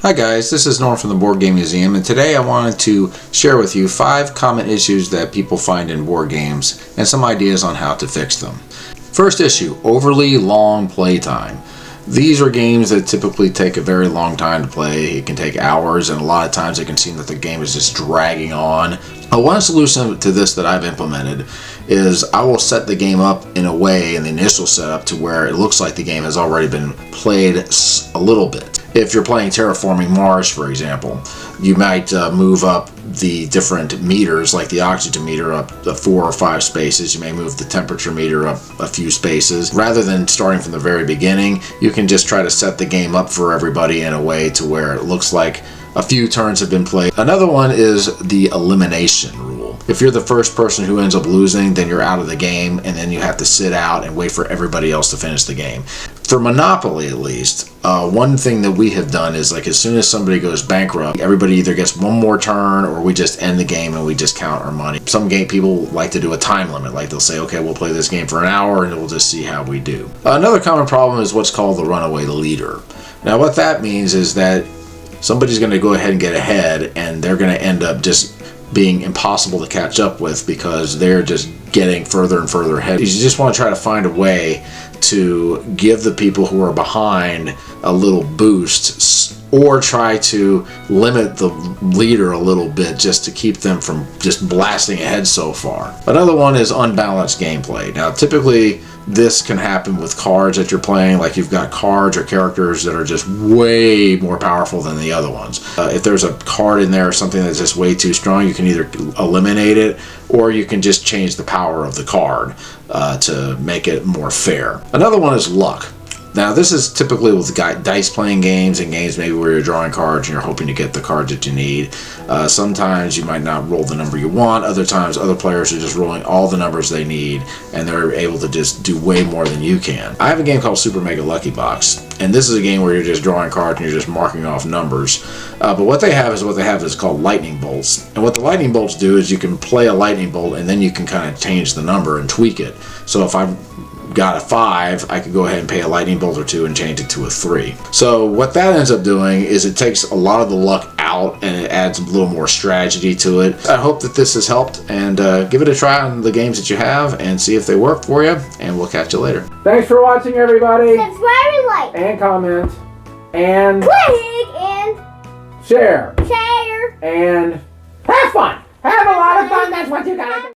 Hi guys, this is Norm from the Board Game Museum, and today I wanted to share with you 5 common issues that people find in board games and some ideas on how to fix them. First issue, overly long playtime. These are games that typically take a very long time to play. It can take hours, and a lot of times it can seem that the game is just dragging on. One solution to this that I've implemented is I will set the game up in a way in the initial setup to where it looks like the game has already been played a little bit. If you're playing Terraforming Mars, for example, you might move up the different meters, like the oxygen meter up 4 or 5 spaces. You may move the temperature meter up a few spaces. Rather than starting from the very beginning, you can just try to set the game up for everybody in a way to where it looks like a few turns have been played. Another one is the Elimination Rule. If you're the first person who ends up losing, then you're out of the game, and then you have to sit out and wait for everybody else to finish the game. For Monopoly, at least, one thing that we have done is, like, as soon as somebody goes bankrupt, everybody either gets one more turn or we just end the game and we just count our money. Some game people like to do a time limit, like they'll say, okay, we'll play this game for an hour and we'll just see how we do. Another common problem is what's called the Runaway Leader. Now, what that means is that somebody's going to go ahead and get ahead, and they're going to end up just being impossible to catch up with because they're just getting further and further ahead. You just want to try to find a way to give the people who are behind a little boost, or try to limit the leader a little bit just to keep them from just blasting ahead so far. Another one is unbalanced gameplay. Now, typically this can happen with cards that you're playing, like you've got cards or characters that are just way more powerful than the other ones. If there's a card in there or something that's just way too strong, you can either eliminate it or you can just change the power of the card to make it more fair. Another one is luck. Now, this is typically with dice playing games and games maybe where you're drawing cards and you're hoping to get the cards that you need. Sometimes you might not roll the number you want. Other times, other players are just rolling all the numbers they need, and they're able to just do way more than you can. I have a game called Super Mega Lucky Box, and this is a game where you're just drawing cards and you're just marking off numbers. But what they have is called lightning bolts. And what the lightning bolts do is you can play a lightning bolt, and then you can kind of change the number and tweak it. So if I've got a 5, I could go ahead and pay a lightning bolt or 2 and change it to a 3. So what that ends up doing is it takes a lot of the luck out and it adds a little more strategy to it. I hope that this has helped, and give it a try on the games that you have and see if they work for you, and we'll catch you later. Thanks for watching, everybody. Subscribe and like. And comment. And Click and share. share. And have fun. Have a lot of fun. That's what you gotta do.